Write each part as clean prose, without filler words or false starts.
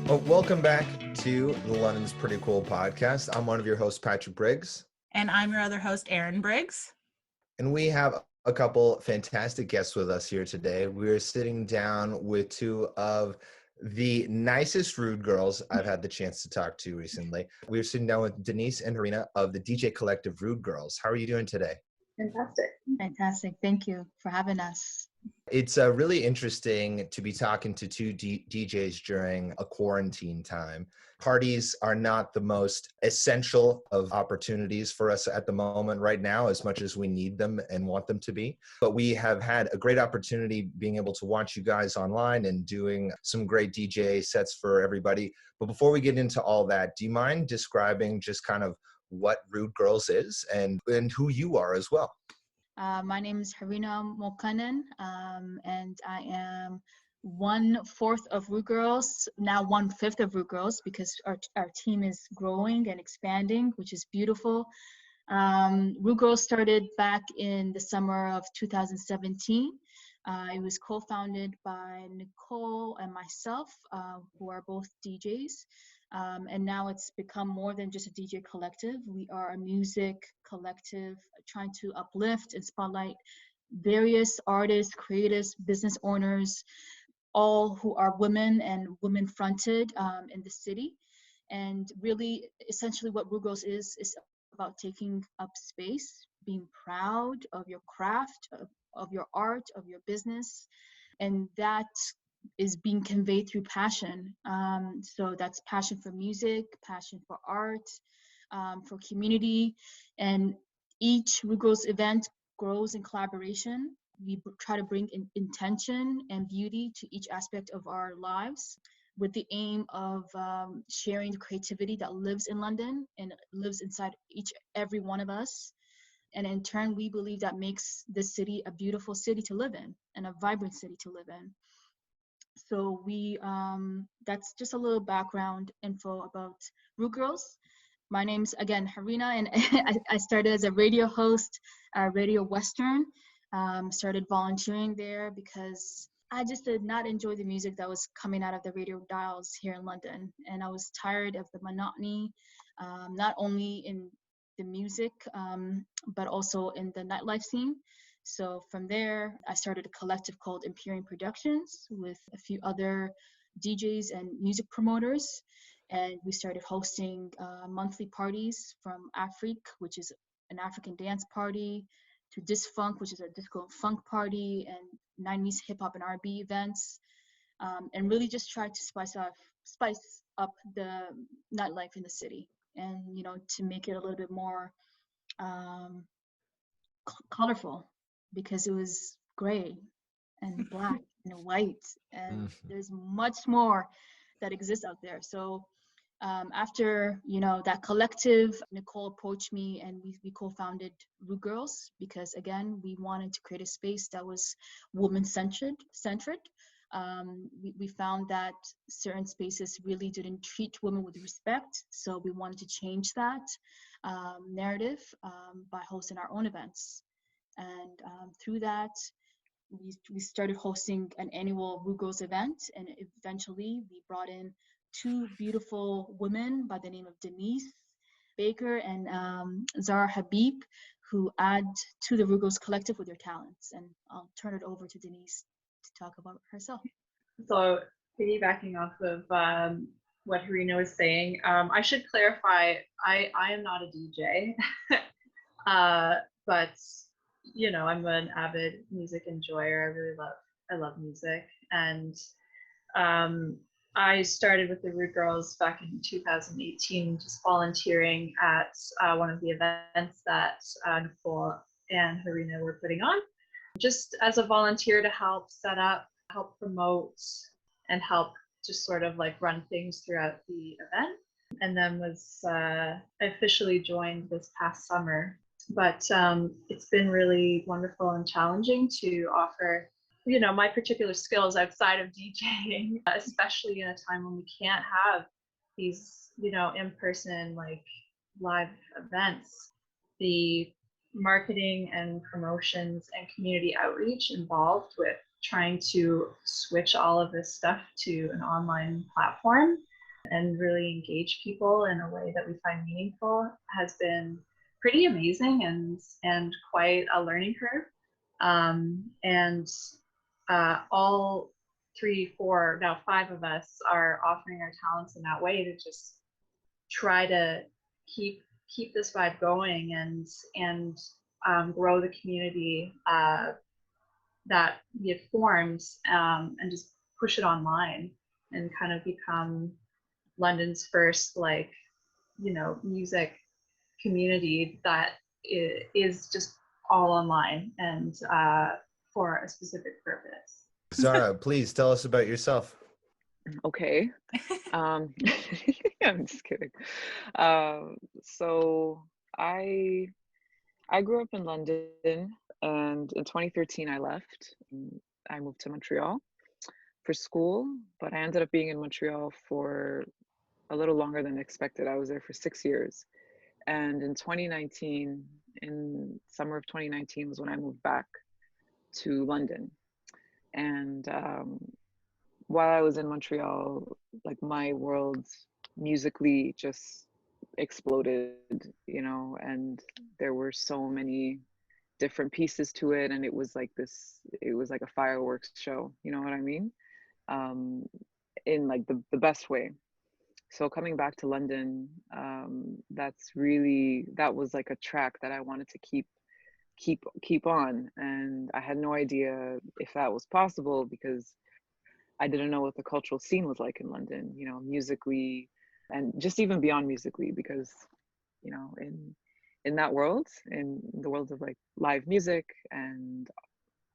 Well, welcome back to the London's Pretty Cool podcast. I'm one of your hosts, Patrick Briggs. And I'm your other host, Erin Briggs. And we have a couple fantastic guests with us here today. We're sitting down with two of the nicest rude girls I've had the chance to talk to recently. We're sitting down with Denise and Harina of the DJ collective Rude Girls. How are you doing today? Fantastic. Thank you for having us. It's really interesting to be talking to two DJs during a quarantine time. Parties are not the most essential of opportunities for us at the moment right now, as much as we need them and want them to be. But we have had a great opportunity being able to watch you guys online and doing some great DJ sets for everybody. But before we get into all that, do you mind describing just kind of what Rude Girls is and who you are as well? My name is Harina Womxn, and I am 1/4 of Rude Girls, now 1/5 of Rude Girls, because our team is growing and expanding, which is beautiful. Rude Girls started back in the summer of 2017. It was co-founded by Nicole and myself, who are both DJs. And now it's become more than just a DJ collective. We are a music collective trying to uplift and spotlight various artists, creatives, business owners, all who are women and women fronted in the city. And really, essentially what Rude Girls is about taking up space, being proud of your craft, of your art, of your business. And that is being conveyed through passion. So that's passion for music, passion for art, for community. And each Rude Girls event grows in collaboration. We try to bring intention and beauty to each aspect of our lives with the aim of sharing the creativity that lives in London and lives inside every one of us. And in turn, we believe that makes this city a beautiful city to live in and a vibrant city to live in. So that's just a little background info about Rude Girls. My name's, again, Harina, and I started as a radio host, Radio Western. Started volunteering there because I just did not enjoy the music that was coming out of the radio dials here in London. And I was tired of the monotony, not only in the music, but also in the nightlife scene. So from there, I started a collective called Aspiring Productions with a few other DJs and music promoters. And we started hosting monthly parties from Afrique, which is an African dance party, to Disfunk, which is a disco and funk party, and 90s hip hop and R&B events. And really just try to spice up the nightlife in the city, and to make it a little bit more colorful, because it was gray and black and white, and there's much more that exists out there. So after that collective, Nicole approached me and we co-founded Rude Girls, because again, we wanted to create a space that was woman-centered. We found that certain spaces really didn't treat women with respect, so we wanted to change that narrative by hosting our own events. And through that, we started hosting an annual Rude Girls event, and eventually we brought in two beautiful women by the name of Denise Baker and ZARA Habib, who add to the Rude Girls collective with their talents. And I'll turn it over to Denise to talk about herself. So piggybacking off of what Harina was saying, I should clarify, I am not a DJ, but I'm an avid music enjoyer. I love music, and I started with the Rude Girls back in 2018, just volunteering at one of the events that Nicole and Harina were putting on, just as a volunteer to help set up, help promote, and help just sort of like run things throughout the event. And then I officially joined this past summer. But it's been really wonderful and challenging to offer, my particular skills outside of DJing, especially in a time when we can't have these, in-person, like, live events. The marketing and promotions and community outreach involved with trying to switch all of this stuff to an online platform and really engage people in a way that we find meaningful has been pretty amazing and quite a learning curve. And all 3, 4, now 5 of us are offering our talents in that way to just try to keep this vibe going and grow the community that we have formed, and just push it online and kind of become London's first, like, music community that is just all online and for a specific purpose. Zara, please tell us about yourself. Okay. I'm just kidding. So I grew up in London, and in 2013 I left. I moved to Montreal for school, but I ended up being in Montreal for a little longer than expected. I was there for 6 years. And in 2019, in summer of 2019 was when I moved back to London. And while I was in Montreal, like, my world musically just exploded, and there were so many different pieces to it, and it was like a fireworks show, you know what I mean? In like the best way. So coming back to London, that was like a track that I wanted to keep on, and I had no idea if that was possible because I didn't know what the cultural scene was like in London, musically, and just even beyond musically, because in that world, in the world of like live music and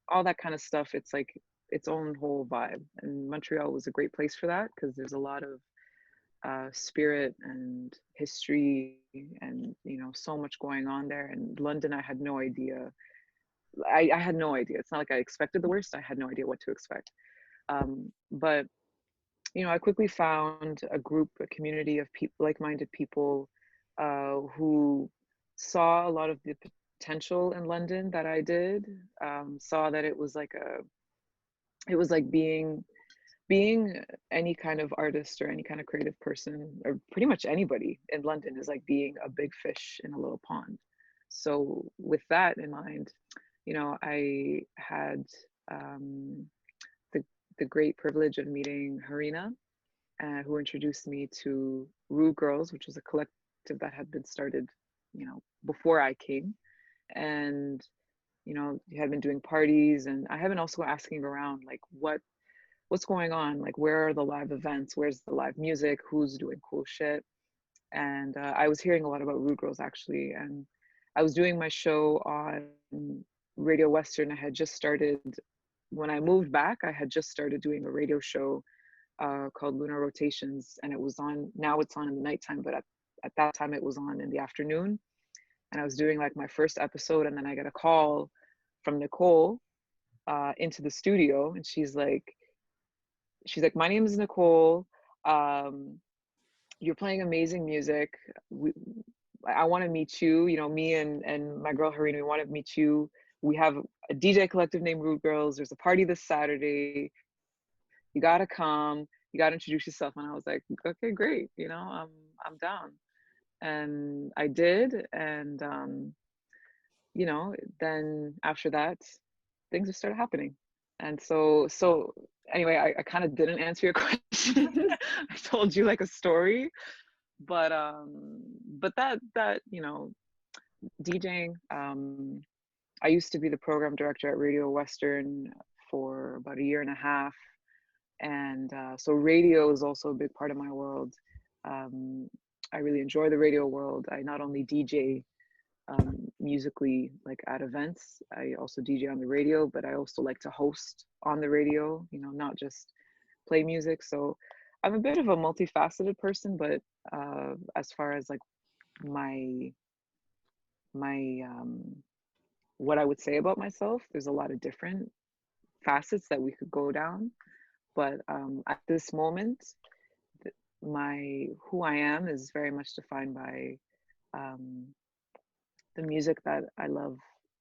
all that kind of stuff, it's like its own whole vibe. And Montreal was a great place for that because there's a lot of spirit and history and so much going on there. And London, I had no idea. I had no idea. It's not like I expected the worst. I had no idea what to expect. But I quickly found a community of people, like-minded people, who saw a lot of the potential in London that I did. Saw that it was like being any kind of artist or any kind of creative person, or pretty much anybody in London, is like being a big fish in a little pond. So with that in mind, I had the great privilege of meeting Harina, who introduced me to Rude Girls, which was a collective that had been started, before I came. And, you had been doing parties, and I had been also asking around, like, what's going on? Like, where are the live events? Where's the live music? Who's doing cool shit? And I was hearing a lot about Rude Girls, actually. And I was doing my show on Radio Western. I had just started, when I moved back, I had just started doing a radio show called Lunar Rotations. And it was on, now it's on in the nighttime, but at that time it was on in the afternoon. And I was doing like my first episode, and then I got a call from Nicole into the studio, and she's like, my name is Nicole. You're playing amazing music. I want to meet you. Me and my girl Harina, we want to meet you. We have a DJ collective named Rude Girls. There's a party this Saturday. You gotta come. You gotta introduce yourself. And I was like, okay, great. I'm down. And I did. And then after that, things just started happening. And so anyway, I kind of didn't answer your question. I told you like a story, but that DJing, I used to be the program director at Radio Western for about 1.5 years. And so radio is also a big part of my world. I really enjoy the radio world. I not only DJ musically, like at events, I also DJ on the radio, but I also like to host on the radio, not just play music. So I'm a bit of a multifaceted person, but as far as like my what I would say about myself, there's a lot of different facets that we could go down. But at this moment, who I am is very much defined by the music that I love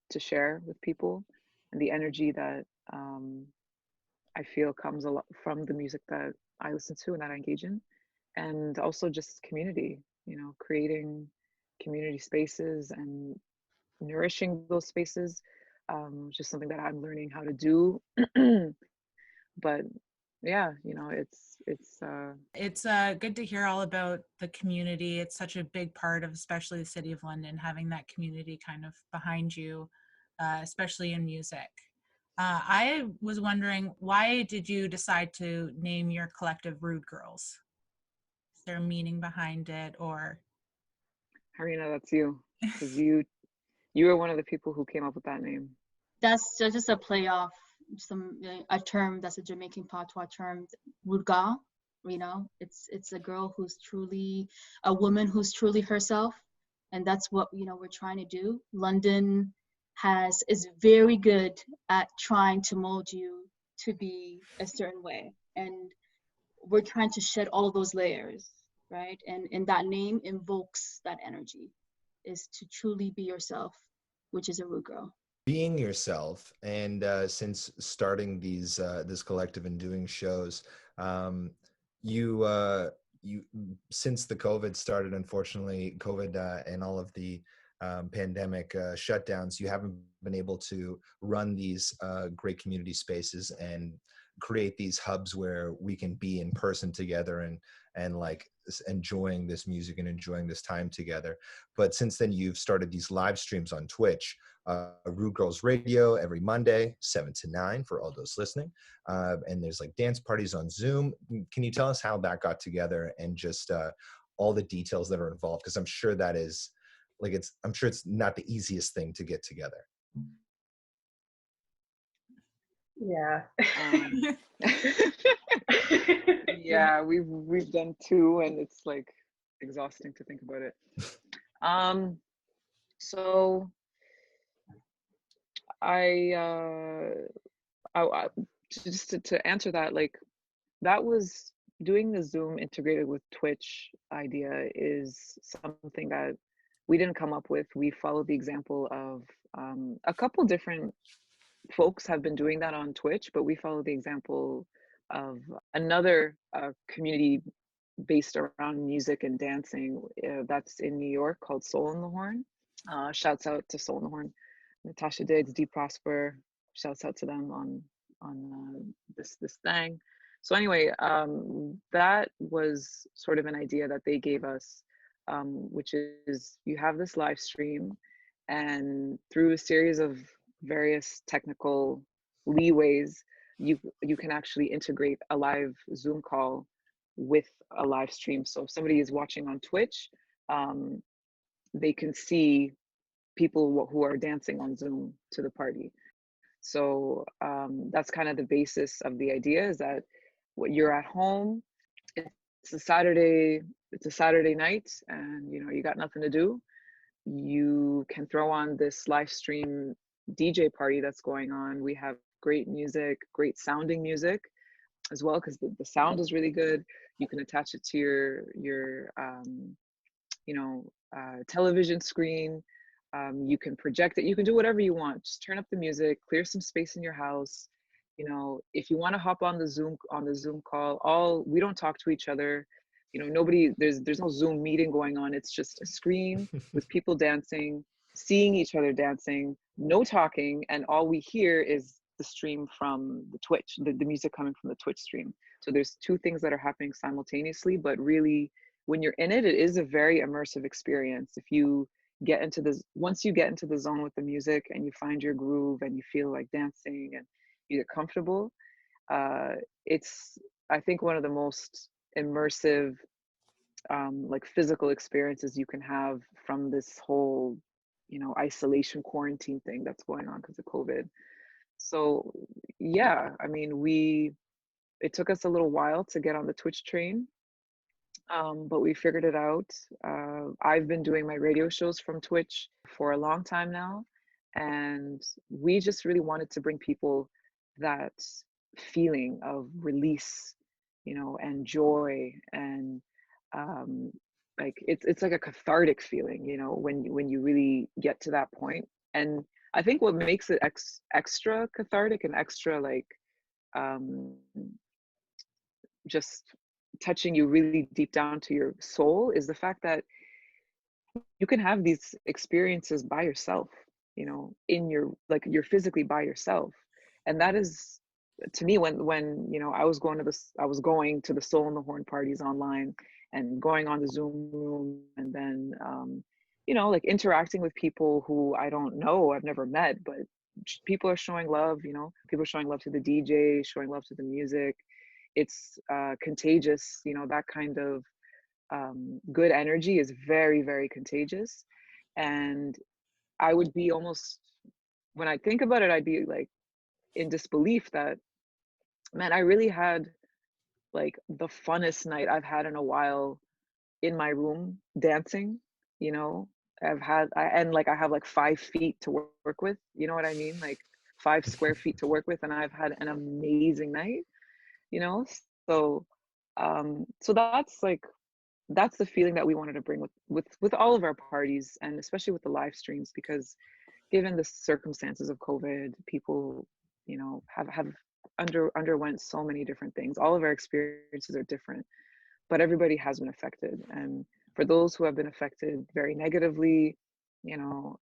to share with people, and the energy that I feel comes a lot from the music that I listen to and that I engage in. and also just community, creating community spaces and nourishing those spaces, just something that I'm learning how to do. But yeah, It's good to hear all about the community. It's such a big part of, especially the City of London, having that community kind of behind you, especially in music. I was wondering, why did you decide to name your collective Rude Girls? Is there a meaning behind it, or? Harina, that's you, because you were one of the people who came up with that name. That's just a play off a term that's a Jamaican patois term, rude girl. It's a girl who's truly a woman who's truly herself, and that's what we're trying to do. London is very good at trying to mold you to be a certain way, and we're trying to shed all those layers, right? And that name invokes that energy, is to truly be yourself, which is a rude girl. Being yourself, and since starting this collective and doing shows, you since the COVID started, unfortunately, COVID and all of the pandemic shutdowns, you haven't been able to run these great community spaces and create these hubs where we can be in person together and like enjoying this music and enjoying this time together. But since then, you've started these live streams on Twitch. Rude Girls Radio every Monday, 7 to 9 for all those listening. And there's like dance parties on Zoom. Can you tell us how that got together and just all the details that are involved? Because I'm sure that is like, I'm sure it's not the easiest thing to get together. Yeah. Yeah, we've done 2, and it's like exhausting to think about it. So I just to answer that, like, that was doing the Zoom integrated with Twitch idea is something that we didn't come up with. We followed the example of a couple different folks have been doing that on Twitch, but we follow the example of another community based around music and dancing that's in New York called Soul in the Horn. Shouts out to Soul in the Horn, Natasha Diggs, Dee Prosper. Shouts out to them on this thing. So anyway, that was sort of an idea that they gave us, which is you have this live stream, and through a series of various technical leeways, you can actually integrate a live Zoom call with a live stream. So if somebody is watching on Twitch, they can see people who are dancing on Zoom to the party. So that's kind of the basis of the idea, is that when you're at home, it's a Saturday night, and you got nothing to do, you can throw on this live stream DJ party that's going on. We have great music, great sounding music as well, because the sound is really good. You can attach it to your television screen. You can project it. You can do whatever you want. Just turn up the music, clear some space in your house. If you want to hop on the Zoom call, we don't talk to each other. There's no Zoom meeting going on. It's just a screen with people dancing, seeing each other dancing, no talking, and all we hear is the stream from the Twitch, the music coming from the Twitch stream. So there's 2 things that are happening simultaneously, but really, when you're in it, it is a very immersive experience. If you once you get into the zone with the music and you find your groove and you feel like dancing and you get comfortable, it's, I think, one of the most immersive like physical experiences you can have from this whole isolation quarantine thing that's going on because of COVID. So yeah, I mean, it took us a little while to get on the Twitch train, but we figured it out. I've been doing my radio shows from Twitch for a long time now, and we just really wanted to bring people that feeling of release, and joy, and like it's like a cathartic feeling, when you really get to that point. And I think what makes it extra cathartic and extra like just touching you really deep down to your soul is the fact that you can have these experiences by yourself, you know, in your, like, you're physically by yourself. And that is, to me, when you know, I was going to the Soul in the Horn parties online and going on the Zoom room, and then you know, like interacting with people who I don't know, I've never met, but people are showing love, you know, people are showing love to the DJ, showing love to the music. It's contagious, you know, that kind of good energy is very, very contagious. And I would be almost, when I think about it, I'd be like in disbelief that, man, I really had like the funnest night I've had in a while in my room dancing, you know. And like I have like 5 feet to work with, you know what I mean? Like 5 square feet to work with, and I've had an amazing night, you know. So so that's the feeling that we wanted to bring with all of our parties, and especially with the live streams, because given the circumstances of COVID, people, you know, have underwent so many different things. All of our experiences are different, but everybody has been affected. And for those who have been affected very negatively, you know,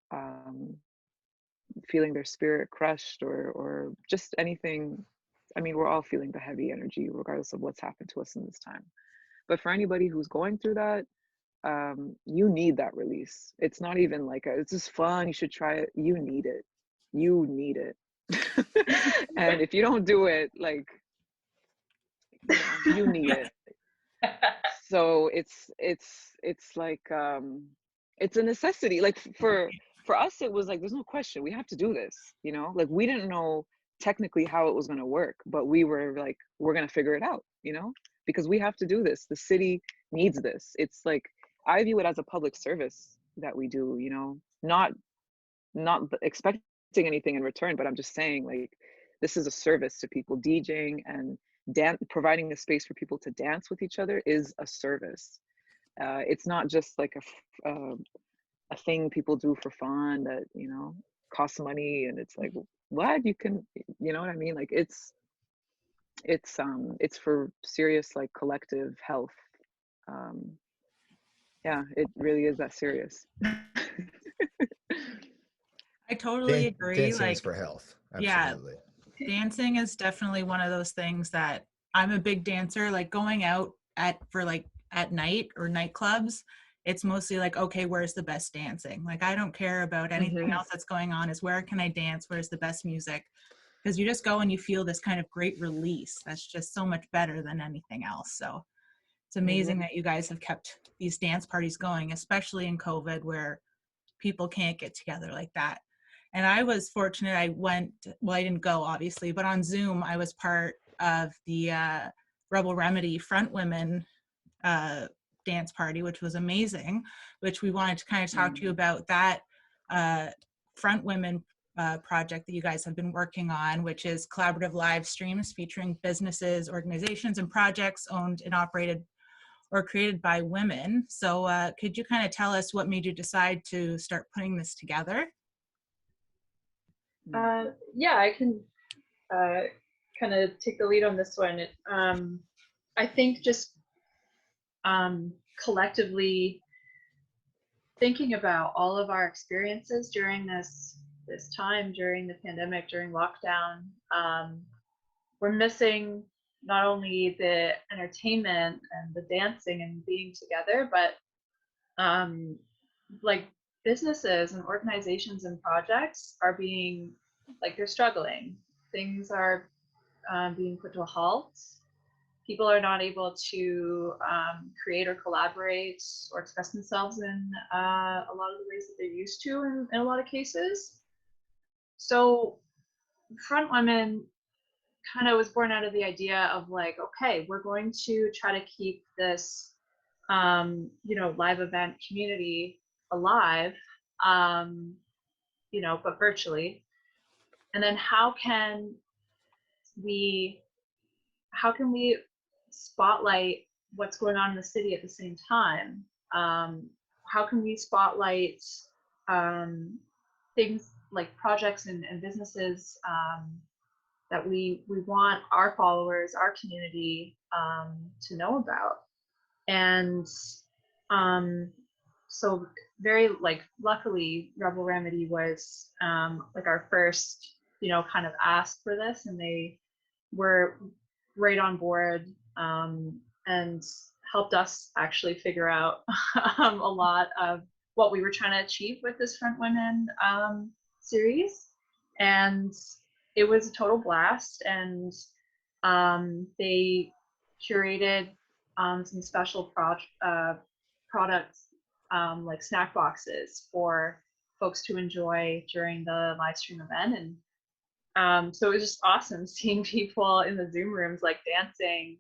feeling their spirit crushed or just anything, I mean, we're all feeling the heavy energy regardless of what's happened to us in this time. But for anybody who's going through that, you need that release. It's not even like it's just fun, you should try it. You need it. You need it. And if you don't do it, like, you know, you need it. So it's like it's a necessity. Like for us, it was like, there's no question, we have to do this, you know. Like, we didn't know technically how it was going to work, but we were like, we're going to figure it out, you know, because we have to do this. The city needs this. It's like, I view it as a public service that we do, you know, not expecting anything in return, but I'm just saying, like, this is a service to people. DJing and providing a space for people to dance with each other is a service. It's not just like a thing people do for fun that, you know, costs money, and it's like, what, you can, you know what I mean? Like, it's for serious, like, collective health. Yeah, it really is that serious. I totally agree. Dancing is Like, for health. yeah, Absolutely. dancing is definitely one of those things that I'm a big dancer. Like, going out at night or nightclubs, it's mostly like, okay, where's the best dancing? Like, I don't care about anything else that's going on. Is where can I dance? Where's the best music? Because you just go and you feel this kind of great release that's just so much better than anything else. So it's amazing that you guys have kept these dance parties going, especially in COVID, where people can't get together like that. And I was fortunate. I didn't go, obviously, but on Zoom, I was part of the Rebel Remedy Front Women dance party, which was amazing, which we wanted to kind of talk to you about that Front Women project that you guys have been working on, which is collaborative live streams featuring businesses, organizations, and projects owned and operated or created by women. So could you kind of tell us what made you decide to start putting this together? Yeah, I can kind of take the lead on this one. I think just collectively thinking about all of our experiences during this time, during the pandemic, during lockdown, we're missing not only the entertainment and the dancing and being together, but like, businesses and organizations and projects are being, like, they're struggling. Things are being put to a halt. People are not able to create or collaborate or express themselves in a lot of the ways that they're used to in a lot of cases. So Front Women kind of was born out of the idea of, like, okay, we're going to try to keep this you know, live event community alive, you know, but virtually. And then how can we spotlight what's going on in the city at the same time? How can we spotlight things like projects and businesses that we want our followers, our community, to know about. And so very like luckily Rebel Remedy was like our first, you know, kind of ask for this, and they were right on board and helped us actually figure out a lot of what we were trying to achieve with this Front Women series. And it was a total blast. And they curated some special products like snack boxes for folks to enjoy during the live stream event. And so it was just awesome seeing people in the Zoom rooms like dancing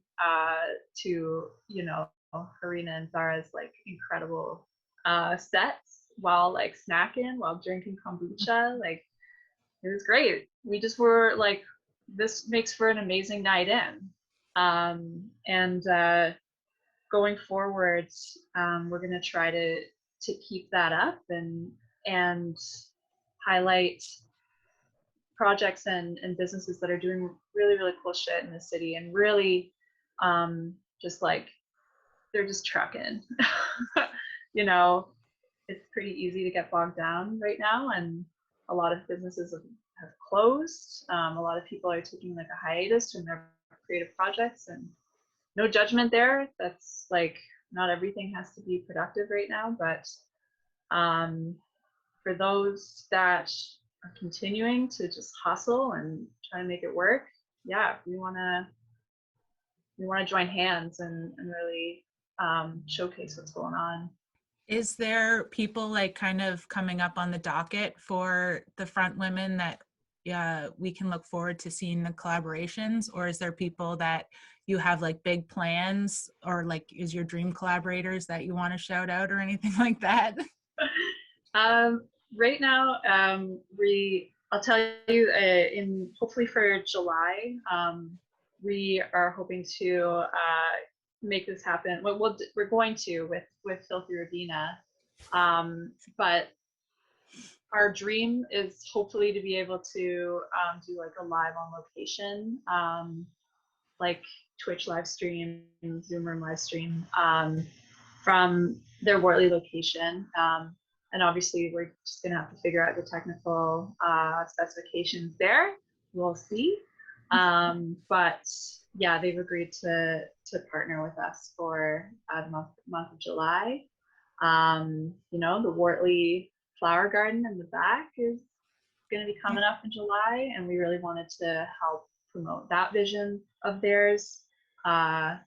to, you know, Harina and ZARA's like incredible sets while like snacking, while drinking kombucha. Like it was great. We just were like, this makes for an amazing night in. And going forward, we're going to try to keep that up and highlight projects and businesses that are doing really, really cool shit in the city, and really just like they're just trucking. You know, it's pretty easy to get bogged down right now, and a lot of businesses have closed. A lot of people are taking like a hiatus from their creative projects, and no judgment there. That's like, not everything has to be productive right now, but for those that are continuing to just hustle and try to make it work, yeah, we want to join hands and really showcase what's going on. Is there people like kind of coming up on the docket for the Front Women that we can look forward to seeing the collaborations, or is there people that you have like big plans, or like is your dream collaborators that you want to shout out or anything like that? Right now, I'll tell you in hopefully for July, we are hoping to make this happen. We're going to with Filthy Ravina, but our dream is hopefully to be able to do like a live on location, like Twitch live stream, Zoom room live stream from their Wortley location. And obviously we're just gonna have to figure out the technical specifications there. We'll see. But yeah, they've agreed to partner with us for the month of July. You know, the Wortley flower garden in the back is going to be coming up in July, and we really wanted to help promote that vision of theirs. And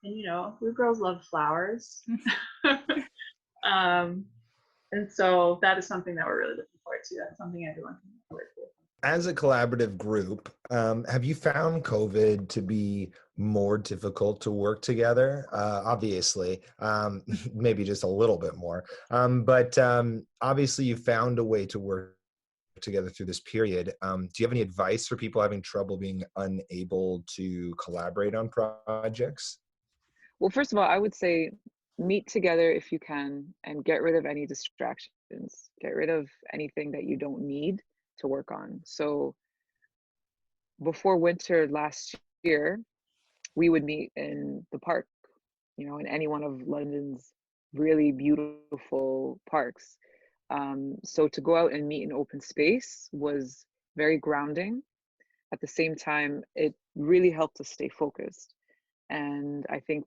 you know, we girls love flowers. And so that is something that we're really looking forward to. That's something everyone can look forward to. As a collaborative group, have you found COVID to be more difficult to work together? Obviously, maybe just a little bit more. But obviously you found a way to work together through this period. Do you have any advice for people having trouble being unable to collaborate on projects? Well, first of all, I would say meet together if you can and get rid of any distractions. Get rid of anything that you don't need to work on. So before winter last year, we would meet in the park, you know, in any one of London's really beautiful parks. So to go out and meet in open space was very grounding. At the same time, it really helped us stay focused. And I think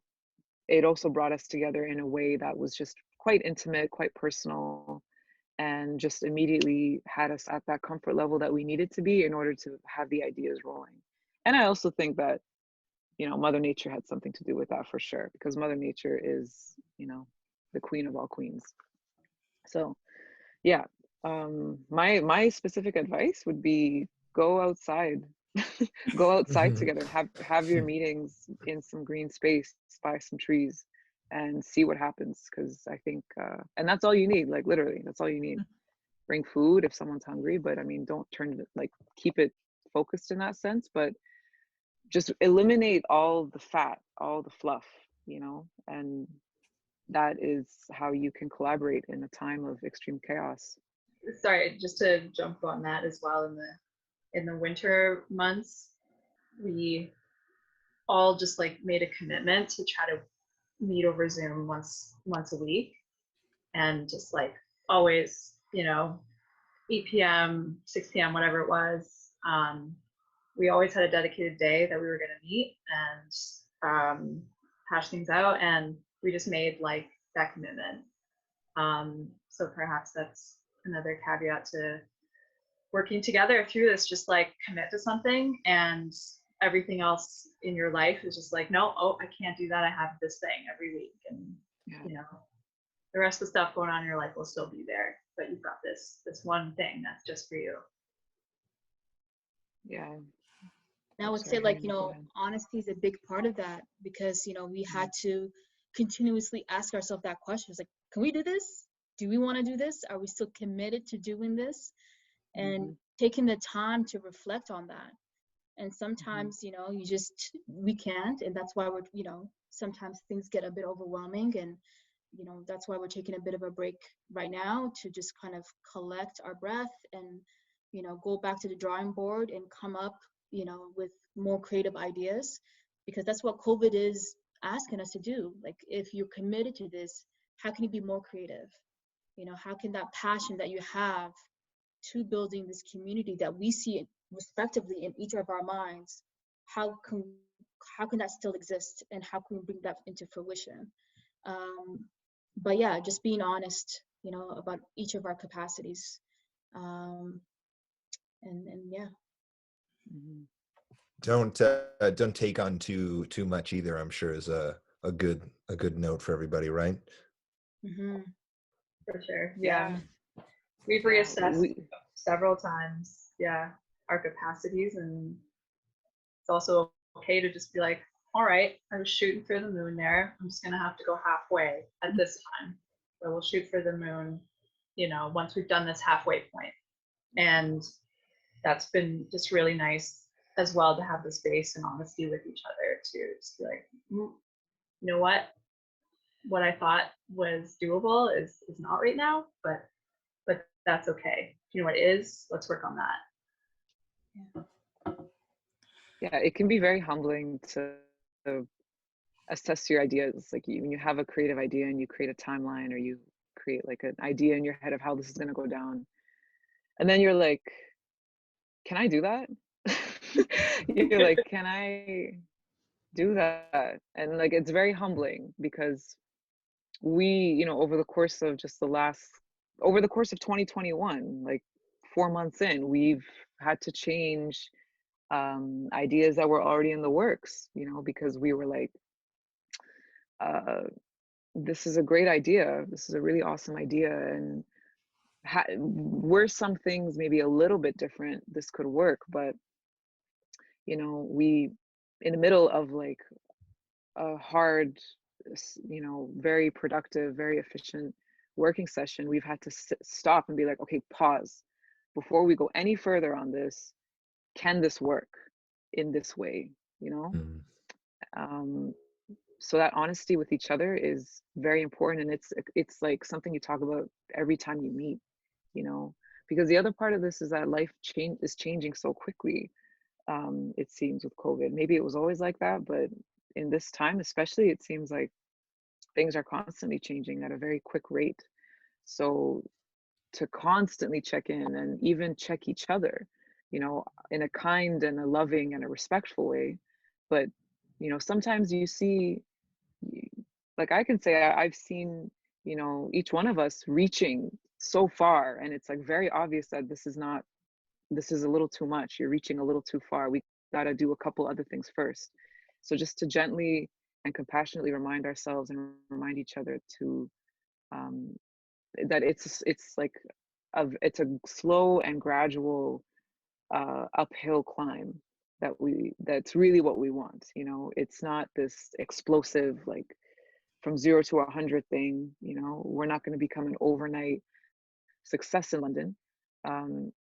it also brought us together in a way that was just quite intimate, quite personal, and just immediately had us at that comfort level that we needed to be in order to have the ideas rolling. And I also think that, you know, Mother Nature had something to do with that for sure, because Mother Nature is, you know, the queen of all queens. So yeah, my specific advice would be go outside. Go outside together, have your meetings in some green space by some trees and see what happens. Because I think and that's all you need, like literally that's all you need. Bring food if someone's hungry, but I mean, don't turn it, like keep it focused in that sense, but just eliminate all the fat, all the fluff, you know, and that is how you can collaborate in a time of extreme chaos. Sorry, just to jump on that as well, in the winter months, we all just like made a commitment to try to meet over Zoom once a week, and just like always, 8 p.m., 6 p.m., whatever it was. We always had a dedicated day that we were going to meet and hash things out, and we just made like that commitment. So perhaps that's another caveat to working together through this, just like commit to something, and everything else in your life is just like, no, I can't do that. I have this thing every week. And, the rest of the stuff going on in your life will still be there, but you've got this one thing that's just for you. Yeah. And I would say, like, honesty is a big part of that, because, we had to continuously ask ourselves that question. It's like, can we do this? Do we want to do this? Are we still committed to doing this? And taking the time to reflect on that. And sometimes, we can't. And that's why we're, sometimes things get a bit overwhelming. And, that's why we're taking a bit of a break right now to just kind of collect our breath and, go back to the drawing board and come up, with more creative ideas, because that's what COVID is asking us to do. Like, if you're committed to this, how can you be more creative? How can that passion that you have to building this community that we see respectively in each of our minds, how can that still exist, and how can we bring that into fruition? But yeah, just being honest, about each of our capacities, and yeah. Don't take on too much either, I'm sure, is a good note for everybody, right? For sure. Yeah. We've reassessed several times, our capacities, and it's also okay to just be like, all right, I was shooting for the moon there. I'm just gonna have to go halfway at this time. So we'll shoot for the moon, once we've done this halfway point. And that's been just really nice as well, to have the space and honesty with each other, to just be like, you know what I thought was doable is not right now, but that's okay. You know what is? Let's work on that. Yeah, it can be very humbling to assess your ideas. Like, when you have a creative idea and you create a timeline, or you create like an idea in your head of how this is going to go down, and then you're like, can I do that? You're like, can I do that? And like, it's very humbling, because we, over the course of 2021, like 4 months in, we've had to change ideas that were already in the works, because we were like, this is a great idea. This is a really awesome idea. And were some things maybe a little bit different, this could work. But, we, in the middle of like a hard, very productive, very efficient working session, we've had to stop and be like, okay, pause. Before we go any further on this, can this work in this way? So that honesty with each other is very important, and it's like something you talk about every time you meet, because the other part of this is that life is changing so quickly. It seems with COVID, maybe it was always like that, but in this time especially, it seems like things are constantly changing at a very quick rate. So to constantly check in and even check each other, in a kind and a loving and a respectful way. But, sometimes you see, like I can say, I've seen, each one of us reaching so far, and it's like very obvious that this is a little too much. You're reaching a little too far. We got to do a couple other things first. So just to gently and compassionately remind ourselves and remind each other to, that it's like, it's a slow and gradual uphill climb, that's really what we want. It's not this explosive, like from 0 to 100 thing. We're not going to become an overnight success in London.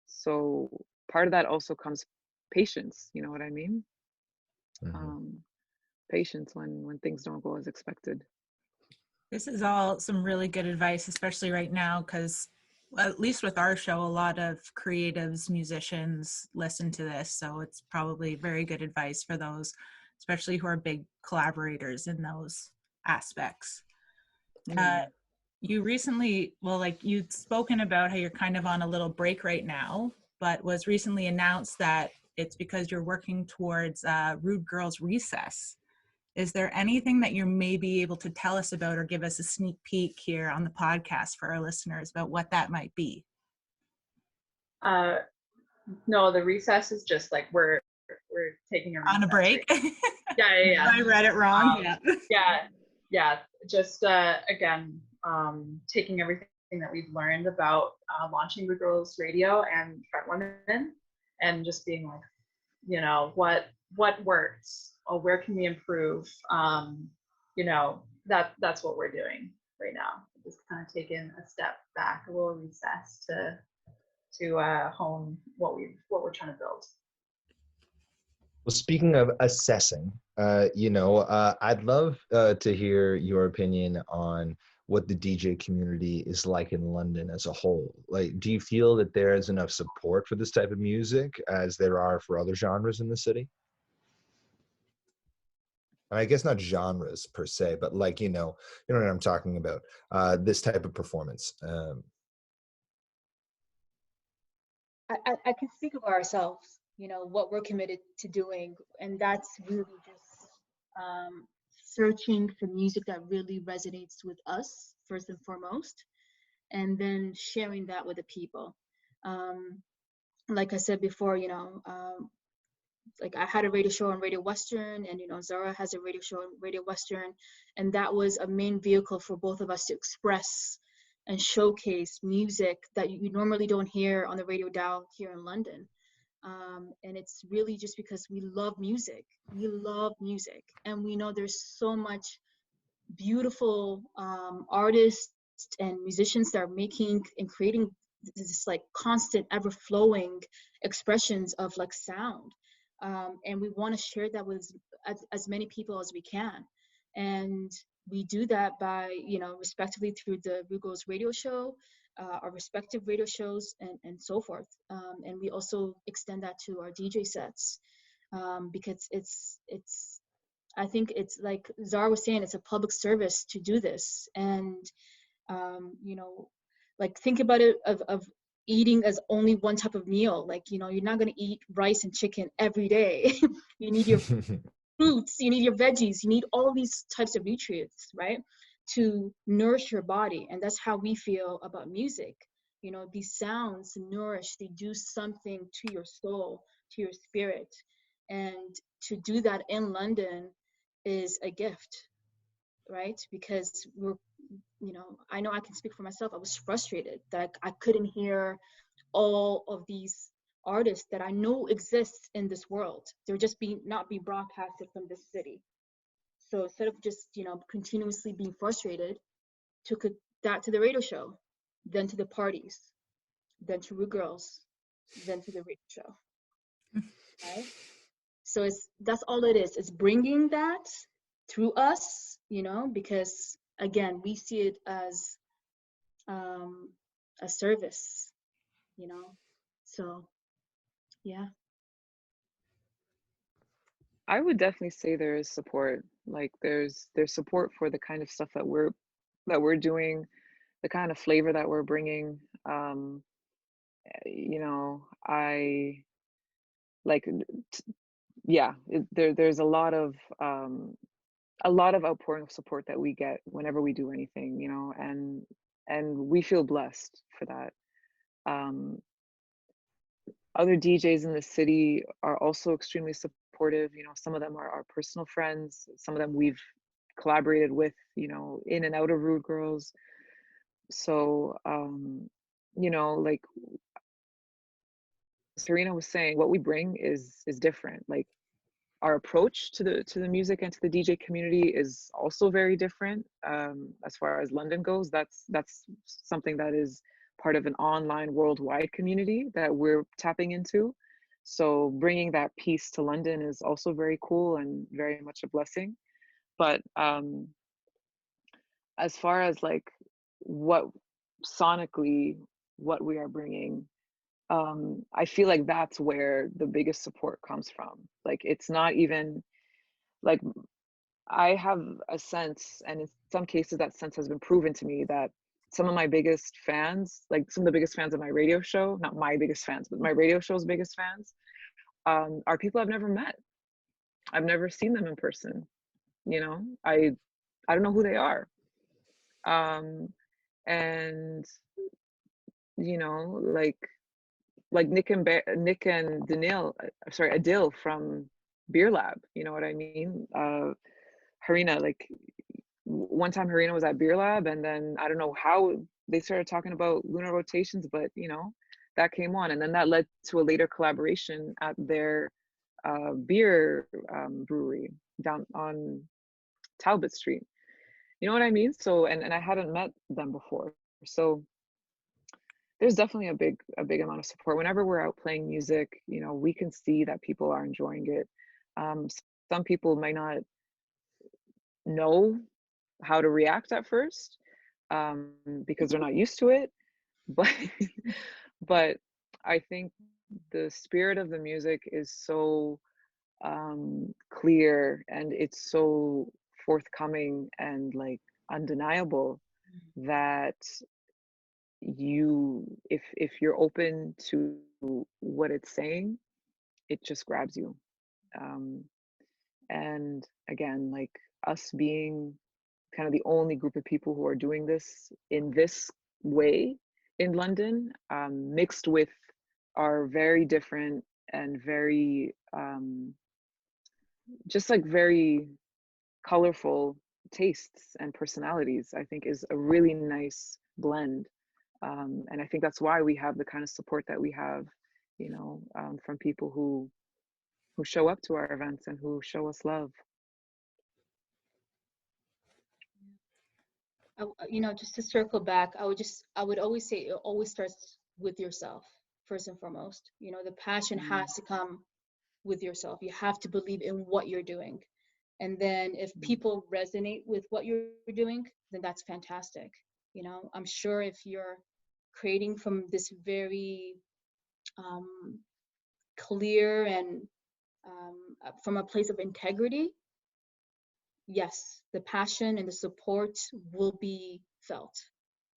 So part of that also comes patience. You know what I mean? Patience when things don't go as expected. This is all some really good advice, especially right now, because at least with our show, a lot of creatives, musicians listen to this. So it's probably very good advice for those especially who are big collaborators in those aspects. You recently, well, like you'd spoken about how you're kind of on a little break right now, but was recently announced that it's because you're working towards Rude Girls Recess. Is there anything that you may be able to tell us about or give us a sneak peek here on the podcast for our listeners about what that might be? No, the recess is just like we're taking a recess On a break? Right? Yeah. I read it wrong. Yeah. Just again, taking everything that we've learned about launching the Girls Radio and Front Women, and just being like, you know, what works, or where can we improve? You know, that's what we're doing right now. Just kind of taking a step back, a little recess to hone what we're trying to build. Well, speaking of assessing, I'd love to hear your opinion on what the DJ community is like in London as a whole. Like, do you feel that there is enough support for this type of music as there are for other genres in the city? And I guess not genres per se, but like, you know what I'm talking about, this type of performance. I can speak of ourselves, you know, what we're committed to doing, and that's really just searching for music that really resonates with us first and foremost, and then sharing that with the people. Like I said before, you know, like I had a radio show on Radio Western, and you know, ZARA has a radio show on Radio Western, and that was a main vehicle for both of us to express and showcase music that you normally don't hear on the radio dial here in London. And it's really just because we love music. We love music, and we know there's so much beautiful artists and musicians that are making and creating this like constant, ever-flowing expressions of like sound. And we want to share that with as many people as we can. And we do that by, you know, respectively through the Rude Girls radio show, our respective radio shows, and so forth. And we also extend that to our DJ sets, because it's I think it's like Zara was saying, it's a public service to do this. And you know, like think about it of eating as only one type of meal. Like, you know, you're not going to eat rice and chicken every day. You need your fruits, you need your veggies, you need all these types of nutrients, right, to nourish your body. And that's how we feel about music. You know, these sounds nourish, they do something to your soul, to your spirit. And to do that in London is a gift, right? Because we're, you know I can speak for myself. I was frustrated that I couldn't hear all of these artists that I know exist in this world. They're just not being broadcasted from this city. So instead of just, you know, continuously being frustrated, took that to the radio show, then to the parties, then to Rude Girls, then to the radio show. Right? So that's all it is. It's bringing that through us, you know, because again, we see it as a service, you know. So yeah. I would definitely say there is support. Like there's support for the kind of stuff that we're doing, the kind of flavor that we're bringing. You know, I like, there's a lot of outpouring of support that we get whenever we do anything, you know, and we feel blessed for that. Other DJs in the city are also extremely supportive. You know, some of them are our personal friends. Some of them we've collaborated with, you know, in and out of Rude Girls. So, you know, like Harina was saying, what we bring is different. Like our approach to the music and to the DJ community is also very different. As far as London goes, that's something that is part of an online worldwide community that we're tapping into. So bringing that piece to London is also very cool and very much a blessing. But as far as like what sonically, what we are bringing, I feel like that's where the biggest support comes from. Like it's not even like I have a sense, and in some cases that sense has been proven to me, that some of my biggest fans, like some of the biggest fans of my radio show, not my biggest fans, but my radio show's biggest fans, are people I've never met. I've never seen them in person. You know, I don't know who they are. And you know, like Nick and Adil from Beer Lab. You know what I mean? Harina, like one time Harina was at Beer Lab, and then I don't know how they started talking about lunar rotations, but you know, that came on, and then that led to a later collaboration at their beer brewery down on Talbot Street. You know what I mean? So, and I hadn't met them before, so there's definitely a big amount of support. Whenever we're out playing music, you know, we can see that people are enjoying it. Some people might not know how to react at first, because they're not used to it, but but I think the spirit of the music is so clear, and it's so forthcoming and like undeniable, that you, if you're open to what it's saying, it just grabs you. And again, like us being kind of the only group of people who are doing this in this way in London, mixed with our very different and very just like very colorful tastes and personalities, I think is a really nice blend. And I think that's why we have the kind of support that we have, you know, from people who show up to our events and who show us love. You know, just to circle back, I would always say it always starts with yourself first and foremost. You know, the passion has to come with yourself. You have to believe in what you're doing. And then if people resonate with what you're doing, then that's fantastic. You know, I'm sure if you're creating from this very clear and from a place of integrity, yes, the passion and the support will be felt.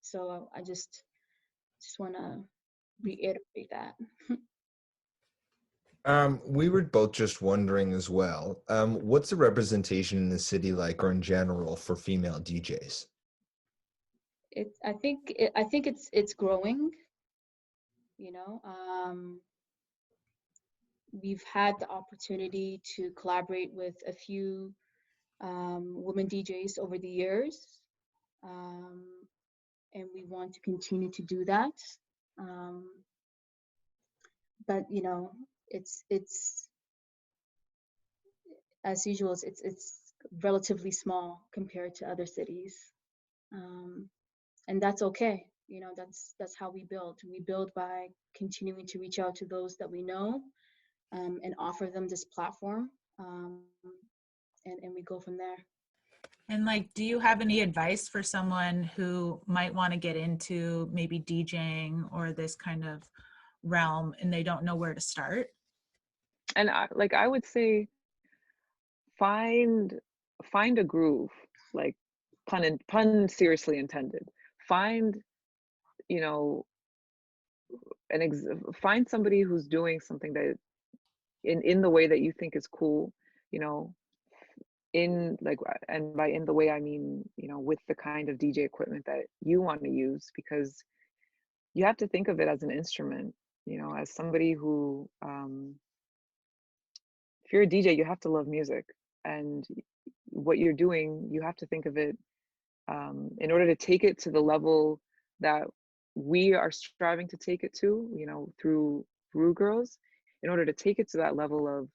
So I just want to reiterate that. We were both just wondering as well, what's the representation in the city like, or in general, for female DJs? I think it's growing. You know, we've had the opportunity to collaborate with a few women DJs over the years, and we want to continue to do that. But you know, it's as usual, it's relatively small compared to other cities, and that's okay. You know, that's how we build. We build by continuing to reach out to those that we know, and offer them this platform, and we go from there. And like, do you have any advice for someone who might want to get into maybe DJing or this kind of realm and they don't know where to start? And I would say find a groove, like pun seriously intended. Find, you know, find somebody who's doing something that in the way that you think is cool, you know, in like, and by in the way I mean, you know, with the kind of DJ equipment that you want to use, because you have to think of it as an instrument, you know, as somebody who if you're a DJ, you have to love music, and what you're doing, you have to think of it in order to take it to the level that we are striving to take it to, you know, through Brew Girls. In order to take it to that level of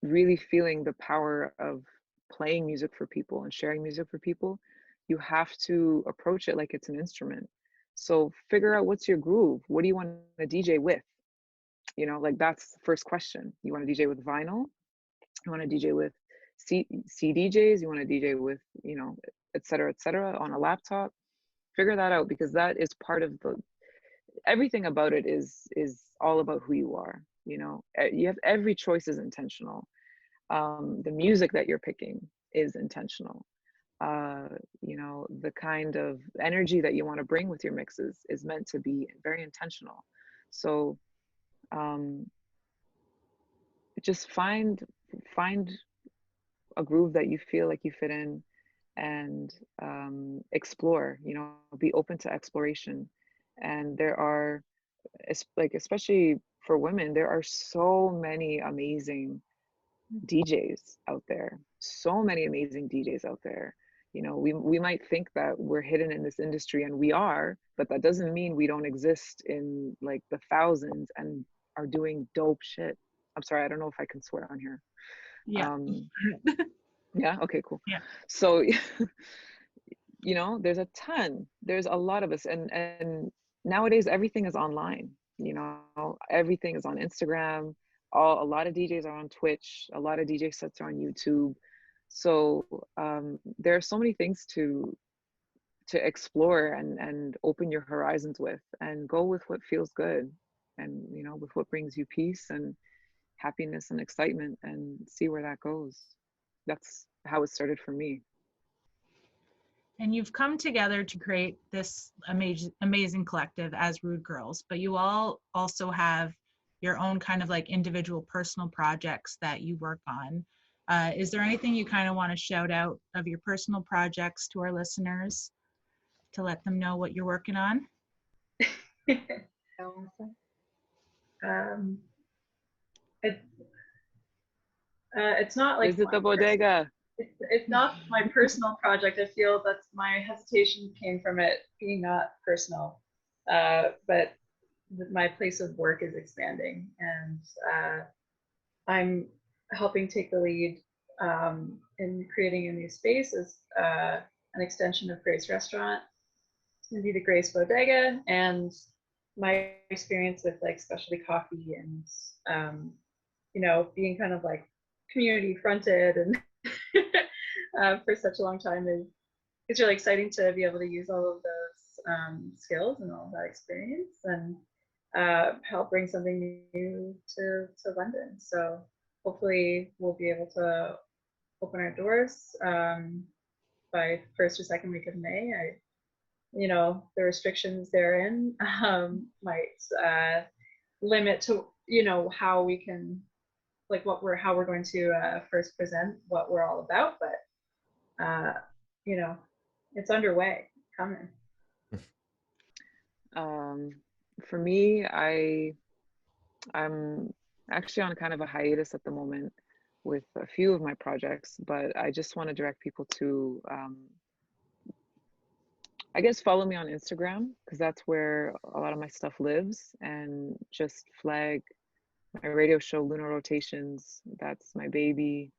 really feeling the power of playing music for people and sharing music for people, you have to approach it like it's an instrument. So figure out what's your groove. What do you want to DJ with? You know, like that's the first question. You want to DJ with vinyl? You want to DJ with CDJs? You want to DJ with, you know, et cetera, on a laptop? Figure that out, because that is part of the, everything about it is all about who you are. You know, you have, every choice is intentional. The music that you're picking is intentional. You know, the kind of energy that you want to bring with your mixes is meant to be very intentional. So just find a groove that you feel like you fit in, and explore, you know, be open to exploration. And there are, like, especially for women, there are so many amazing DJs out there, so many amazing DJs out there. You know, we might think that we're hidden in this industry, and we are, but that doesn't mean we don't exist in like the thousands and are doing dope shit. I'm sorry, I don't know if I can swear on here. Yeah. Yeah, okay, cool. Yeah. So you know, there's a lot of us, and nowadays everything is online. You know, everything is on Instagram. A lot of DJs are on Twitch. A lot of DJ sets are on YouTube. So there are so many things to explore and open your horizons with, and go with what feels good, and you know, with what brings you peace and happiness and excitement, and see where that goes. That's how it started for me. And you've come together to create this amazing collective as Rude Girls, but you all also have your own kind of like individual personal projects that you work on. Is there anything you kind of want to shout out of your personal projects to our listeners to let them know what you're working on? It's not like Visit the bodega. It's not my personal project. I feel that my hesitation came from it being not personal, but my place of work is expanding, and I'm helping take the lead in creating a new space as an extension of Grace Restaurant. It's going to be the Grace Bodega, and my experience with like specialty coffee and you know, being kind of like community fronted and for such a long time is really exciting to be able to use all of those skills and all that experience, and help bring something new to London. So hopefully we'll be able to open our doors by first or second week of May. You know, the restrictions therein might limit to, you know, how we can, like how we're going to first present what we're all about, but you know, it's underway, coming. For me, I'm actually on kind of a hiatus at the moment with a few of my projects, but I just want to direct people to I guess follow me on Instagram, because that's where a lot of my stuff lives, and just flag my radio show Lunar Rotations. That's my baby.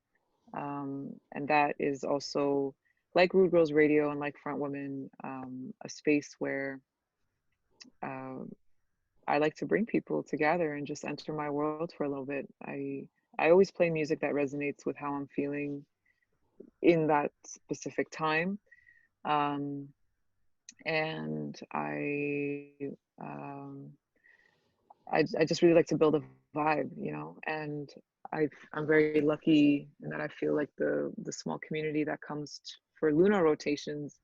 And that is also, like Rude Girls Radio and like Front Women, a space where I like to bring people together and just enter my world for a little bit. I always play music that resonates with how I'm feeling in that specific time. And I just really like to build a vibe, you know, and I'm very lucky in that I feel like the small community that comes for Lunar Rotations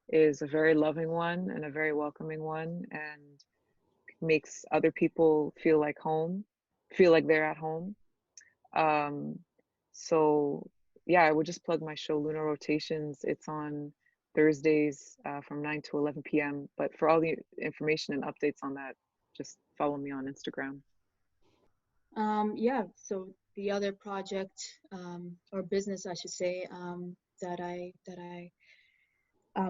is a very loving one and a very welcoming one, and makes other people feel like home, feel like they're at home. So yeah, I would just plug my show Lunar Rotations. It's on Thursdays from 9 to 11 p.m. But for all the information and updates on that, just follow me on Instagram. Yeah, so the other project or business, I should say, that I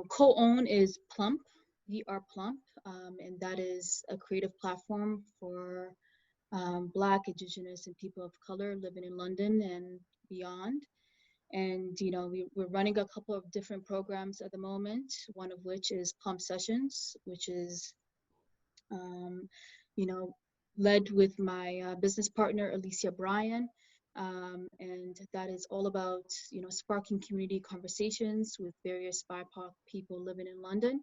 co-own is Plump, Plump, and that is a creative platform for Black, Indigenous, and people of color living in London and beyond. And you know, we're running a couple of different programs at the moment, one of which is Plum Sessions, which is you know, led with my business partner Alicia Bryan, and that is all about, you know, sparking community conversations with various BIPOC people living in London.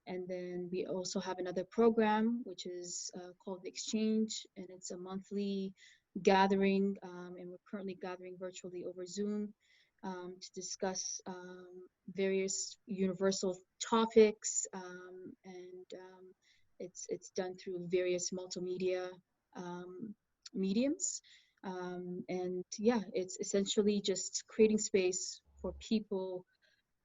And then we also have another program which is called The Exchange, and it's a monthly gathering, and we're currently gathering virtually over Zoom to discuss various universal topics, and it's done through various multimedia mediums. And yeah, it's essentially just creating space for people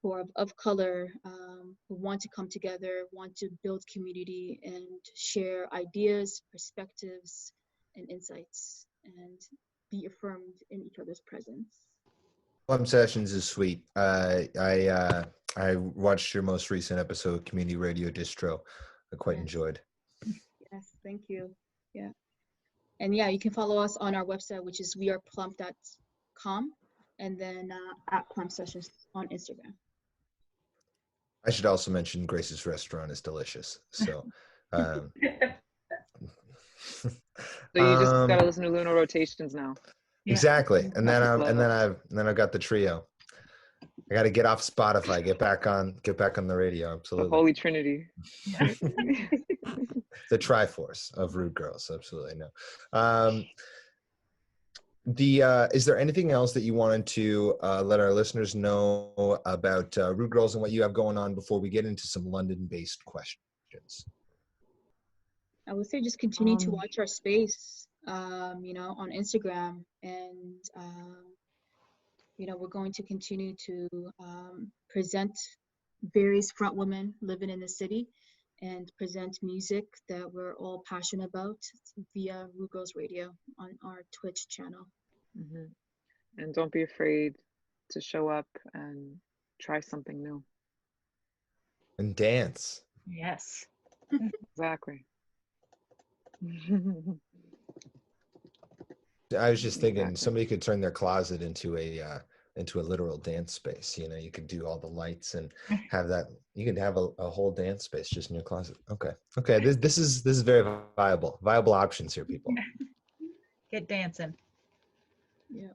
who are of color, who want to come together, want to build community and share ideas, perspectives, and insights, and be affirmed in each other's presence. Plum Sessions is sweet. I watched your most recent episode, Community Radio Distro. I quite enjoyed. Yes, thank you. Yeah. And yeah, you can follow us on our website, which is weareplum.com, and then at Plum Sessions on Instagram. I should also mention Grace's restaurant is delicious. So, So you just gotta listen to Lunar Rotations now. Yeah. Exactly, and then I've got the trio. I got to get off Spotify, get back on the radio. Absolutely, The Holy Trinity. Yeah. the Triforce of Rude Girls. Absolutely no. Is there anything else that you wanted to let our listeners know about Rude Girls and what you have going on before we get into some London-based questions? I would say just continue to watch our space, on Instagram, and we're going to continue to present various front women living in the city and present music that we're all passionate about via Rude Girls Radio on our Twitch channel. Mm-hmm. And don't be afraid to show up and try something new. And dance. Yes. Exactly. I was just thinking somebody could turn their closet into a literal dance space. You could do all the lights and have that. You could have a whole dance space just in your closet. Okay. This is very viable options here, people. Get dancing. Yeah.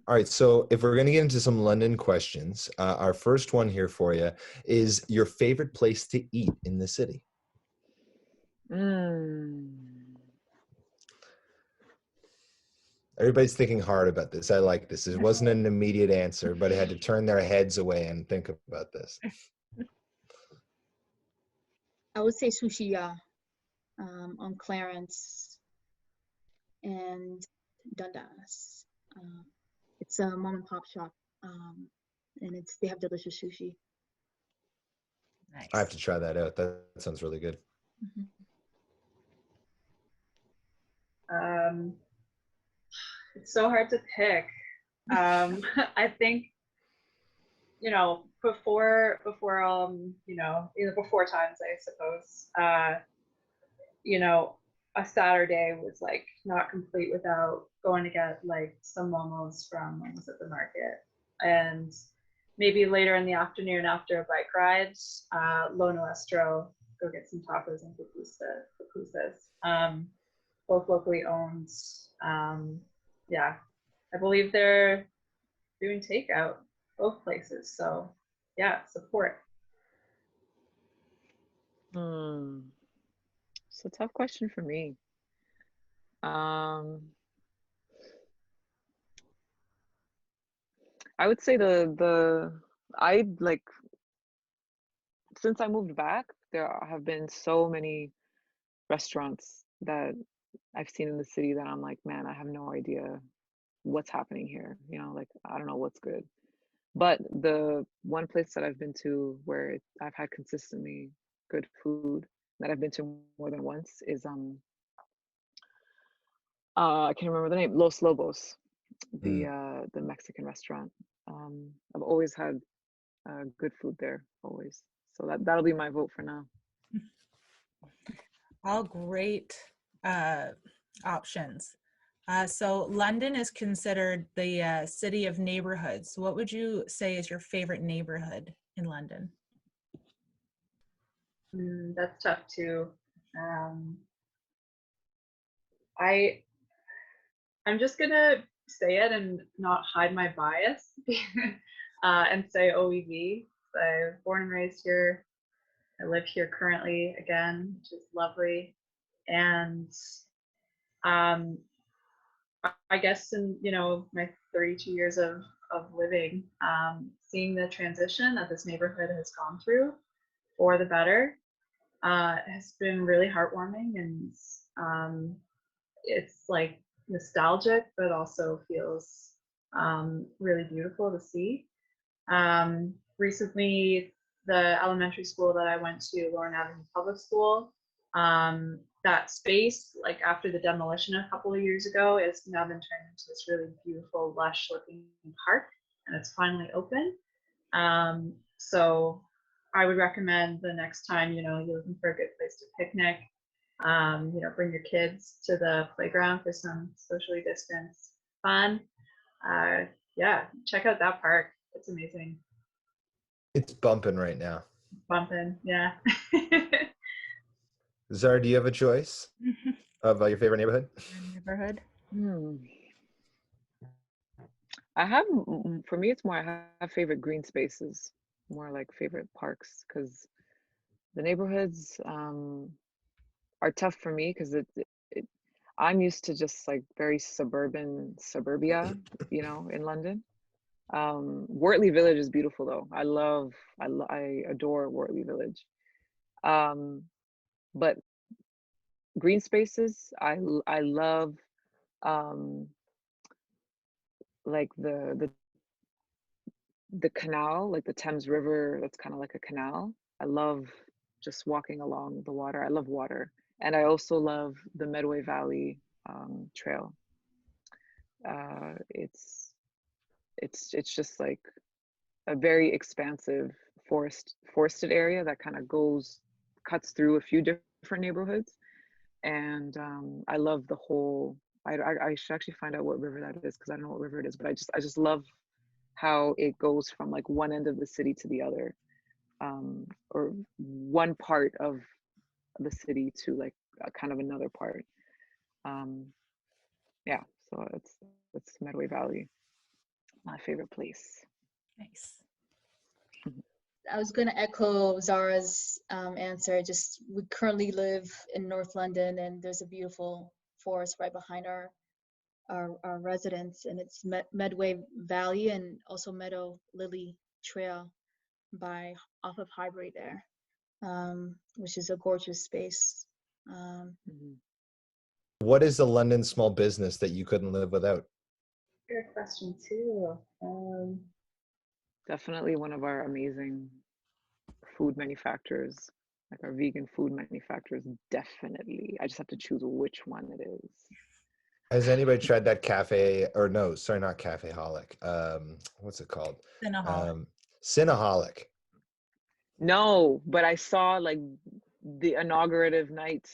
All right, so if we're going to get into some London questions, our first one here for you is your favorite place to eat in the city. Everybody's thinking hard about this. I like this. It wasn't an immediate answer, but it had to turn their heads away and think about this. I would say Sushi Ya on Clarence and Dundas. It's a mom and pop shop, and they have delicious sushi. Nice. I have to try that out. That sounds really good. It's so hard to pick. I think, before times, I suppose, a Saturday was like not complete without going to get like some momos from the market, and maybe later in the afternoon after a bike ride, Lo Nuestro, go get some tacos and pupusas, both locally owned. Yeah, I believe they're doing takeout both places, so yeah, support. It's a tough question for me. I would say since I moved back, there have been so many restaurants that I've seen in the city that I'm like, man, I have no idea what's happening here. I don't know what's good. But the one place that I've been to where I've had consistently good food that I've been to more than once is I can't remember the name, Los Lobos, the Mexican restaurant. I've always had good food there, always. So that'll be my vote for now. All great options. So London is considered the city of neighborhoods. What would you say is your favorite neighborhood in London? That's tough too. I'm just gonna say it and not hide my bias and say OEV. So I was born and raised here. I live here currently again, which is lovely. And I guess in, you know, my 32 years of living, seeing the transition that this neighborhood has gone through for the better has been really heartwarming, and it's like nostalgic, but also feels really beautiful to see. Recently, the elementary school that I went to, Lorne Avenue Public School, that space, like after the demolition a couple of years ago, has now been turned into this really beautiful, lush-looking park, and it's finally open. So I would recommend the next time, you know, you're looking for a good place to picnic, you know, bring your kids to the playground for some socially distanced fun. Yeah, check out that park. It's amazing. It's bumping right now. Bumping, yeah. Zara, do you have a choice of your favorite neighborhood? Neighborhood. I have, for me, it's more, I have favorite green spaces, more like favorite parks, because the neighborhoods are tough for me because I'm used to just like very suburbia, you know, in London. Wortley Village is beautiful though. I adore Wortley Village. But green spaces, I love like the canal, like the Thames River, that's kind of like a canal. I love just walking along the water. I love water. And I also love the Medway Valley trail. It's just like a very expansive forested area that kind of cuts through a few different neighborhoods. And I love the whole, I should actually find out what river that is, because I don't know what river it is, but I just love how it goes from like one end of the city to the other, or one part of the city to like kind of another part. Yeah, so it's Medway Valley, my favorite place. Nice. I was going to echo Zara's answer. Just we currently live in North London, and there's a beautiful forest right behind our residence, and it's Medway Valley and also Meadow Lily Trail off of Highbury there, which is a gorgeous space. What is a London small business that you couldn't live without? Good question too. Definitely one of our amazing food manufacturers, like our vegan food manufacturers, definitely. I just have to choose which one it is. Has anybody tried that cafe, or no, sorry, not Cafe-holic. What's it called? Cinnaholic. Cinnaholic. No, but I saw like the inaugurative night.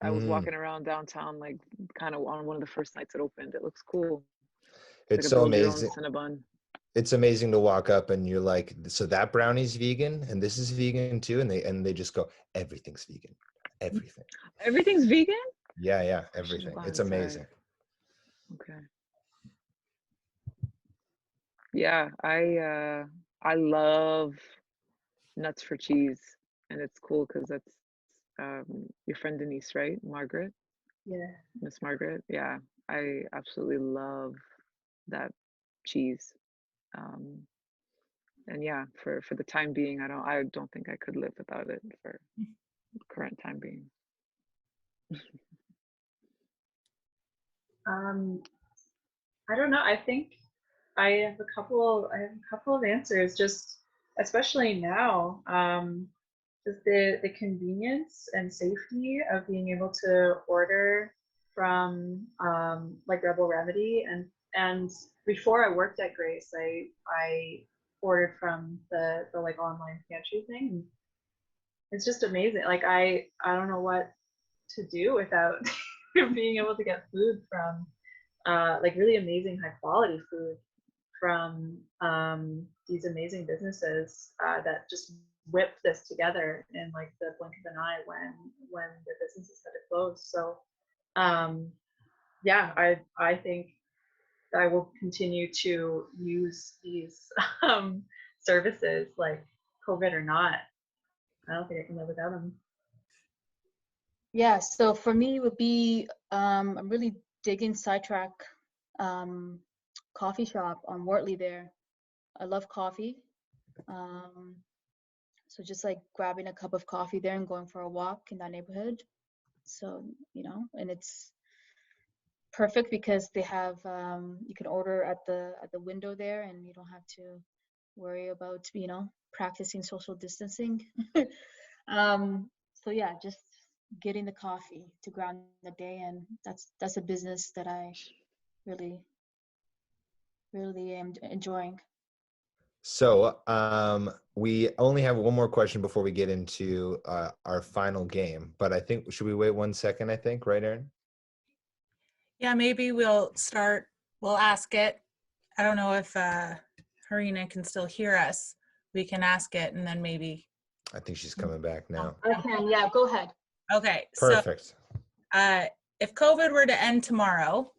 I was walking around downtown, like kind of on one of the first nights it opened. It looks cool. It's like so amazing. Cinnabon. It's amazing to walk up and you're like, so that brownie's vegan and this is vegan too, and they just go, everything's vegan, everything. Everything's vegan? Yeah, everything. It's amazing. Okay. Yeah, I love nuts for cheese, and it's cool because that's your friend Denise, right? Margaret? Yeah. Miss Margaret. Yeah, I absolutely love that cheese. And yeah, for the time being, I don't think I could live without it for the current time being. I don't know. I think I have a couple of answers, just especially now. Just the convenience and safety of being able to order from like Rebel Remedy, and before I worked at Grace, I ordered from the like online pantry thing. It's just amazing. Like I don't know what to do without being able to get food from like really amazing high quality food from these amazing businesses that just whip this together in like the blink of an eye when the businesses had to close. So yeah, I think I will continue to use these services, like COVID or not. I don't think I can live without them. Yeah, so for me it would be I'm really Digging Sidetrack coffee shop on Wortley there. I love coffee. So just like grabbing a cup of coffee there and going for a walk in that neighborhood. So, you know, and it's perfect because they have you can order at the window there, and you don't have to worry about, you know, practicing social distancing. So yeah, just getting the coffee to ground the day, and that's a business that I really am enjoying. So we only have one more question before we get into our final game, but I think, should we wait 1 second, I think, right, Erin? Yeah, maybe we'll ask it. I don't know if Harina can still hear us. We can ask it, and then maybe. I think she's coming back now. Okay, yeah, go ahead. Okay. Perfect. So if COVID were to end tomorrow,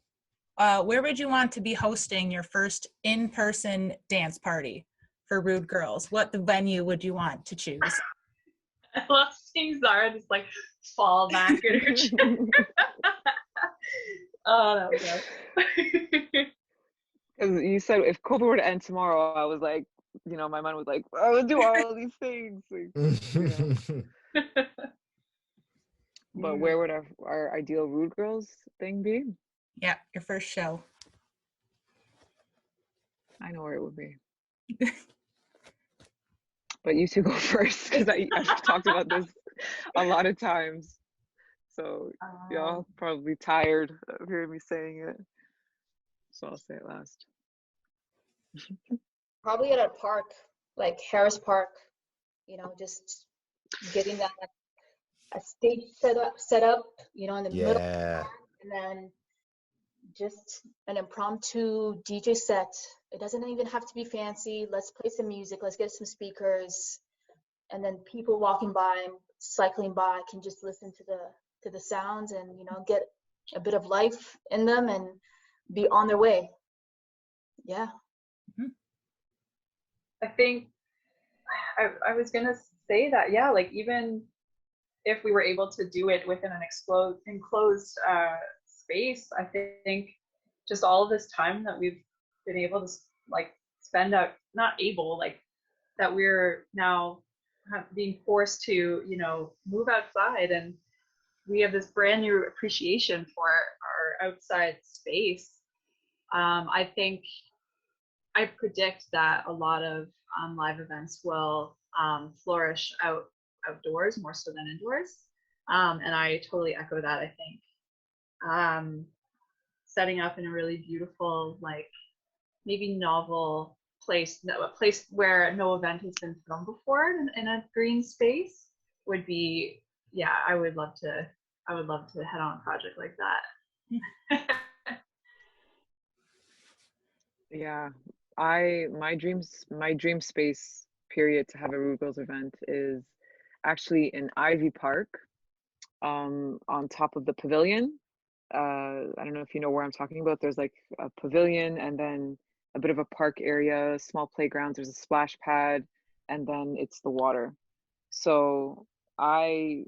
where would you want to be hosting your first in-person dance party for Rude Girls? What the venue would you want to choose? I love seeing Zara just like fall back in her chair. Oh, that was good. Because you said if COVID were to end tomorrow, I was like, you know, my mind was like, I would do all these things. Like, you know. But where would our ideal Rude Girls thing be? Yeah, your first show. I know where it would be. But you two go first, because I've talked about this a lot of times. So y'all probably tired of hearing me saying it. So I'll say it last. Probably at a park, like Harris Park, you know, just getting that a stage set up, you know, in the middle, Yeah. and then just an impromptu DJ set. It doesn't even have to be fancy. Let's play some music. Let's get some speakers, and then people walking by, cycling by, can just listen to the sounds and, you know, get a bit of life in them and be on their way. Yeah. I think I was gonna say that, yeah, like even if we were able to do it within an enclosed space, I think just all of this time that we've been able to like spend out, not able, like that we're now being forced to, you know, move outside, and we have this brand new appreciation for our outside space. I think I predict that a lot of live events will flourish outdoors more so than indoors. And I totally echo that. I think setting up in a really beautiful, like maybe novel place, a place where no event has been filmed before in a green space would be, yeah, I would love to head on a project like that. Yeah, my dream space period to have a Rude Girls event is actually in Ivy Park, on top of the pavilion. I don't know if you know where I'm talking about. There's like a pavilion and then a bit of a park area, small playgrounds. There's a splash pad, and then it's the water. So I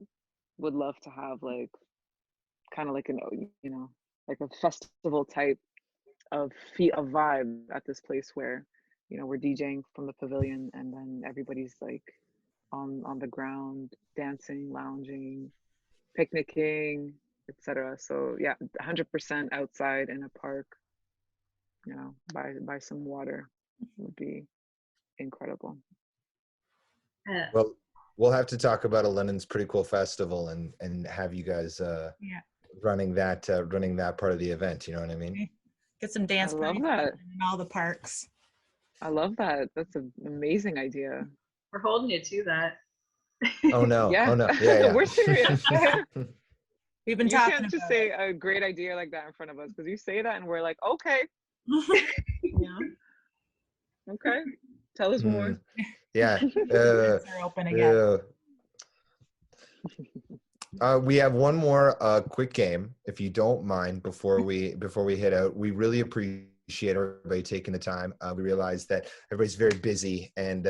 would love to have like kind of like an, you know, like a festival type of vibe at this place where, you know, we're DJing from the pavilion and then everybody's like on the ground dancing, lounging, picnicking, etc. So yeah, 100% outside in a park, you know, by some water would be incredible. Well, we'll have to talk about a London's Pretty Cool Festival and have you guys running that part of the event. You know what I mean? Get some dance parties in all the parks. I love that. That's an amazing idea. We're holding you to that. Oh no! Yeah. Oh no! Yeah. We're serious. We've been you talking. Can't just say a great idea like that in front of us, because you say that and we're like, okay. Yeah. Okay. Tell us more. Yeah. They're open again. We have one more quick game, if you don't mind, before we head out. We really appreciate everybody taking the time. We realize that everybody's very busy and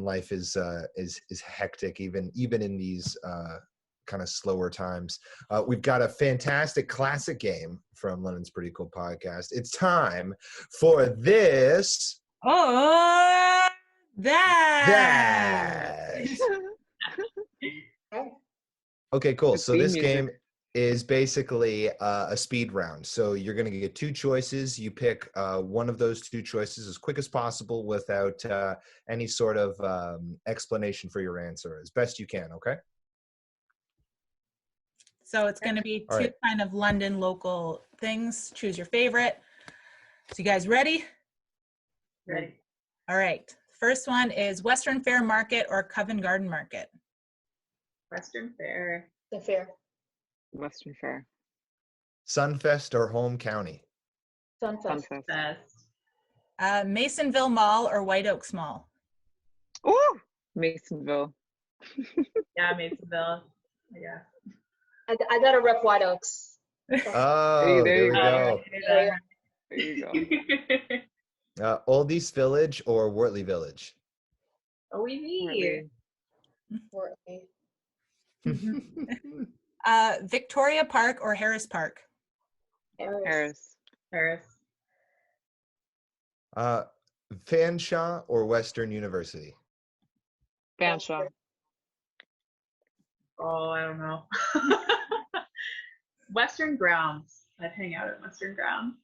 life is hectic even in these kind of slower times. We've got a fantastic classic game from London's Pretty Cool podcast. It's time for this. Oh, that. Okay, cool. Good So theme this music. game is basically a speed round. So you're going to get two choices. You pick one of those two choices as quick as possible without any sort of explanation for your answer, as best you can. Okay. So it's going to be All two right. kind of London local things. Choose your favorite. So you guys ready? Ready. All right. First one is Western Fair Market or Covent Garden Market. Western Fair. The fair. Western Fair. Sunfest or Home County. Sunfest. Sunfest. Best. Masonville Mall or White Oaks Mall. Ooh, Masonville. Yeah, Masonville. Yeah. I gotta rep White Oaks. Oh, There there you we go. go. There you go. Old East Village or Wortley Village. OEV. Victoria Park or Harris Park. Paris. Paris. Fanshawe or Western University. Fanshawe. Oh, I don't know. Western Grounds. I'd hang out at Western Grounds.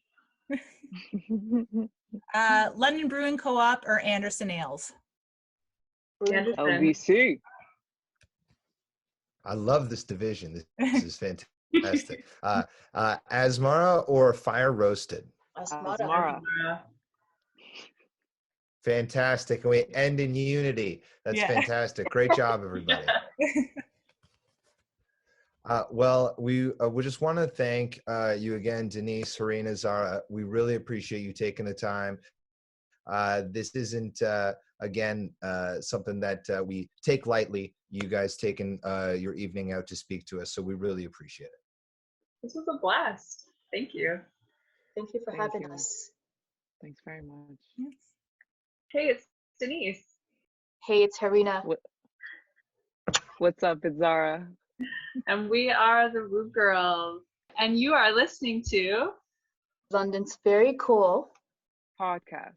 London Brewing Co-op or Anderson Ales. Anderson. LBC. I love this division. This is fantastic. Asmara or Fire Roasted. Asmara. Fantastic. And we end in unity. That's Yeah. fantastic. Great job, everybody. Well, we just want to thank you again, Denise, Harina, Zara. We really appreciate you taking the time. This isn't, again, something that we take lightly, you guys taking your evening out to speak to us. So we really appreciate it. This was a blast. Thank you. Thank you for Thank having you. us. Thanks very much. Hey, it's Denise. Hey, it's Harina. What's up? It's Zara. And we are the Root Girls. And you are listening to London's very cool Podcast.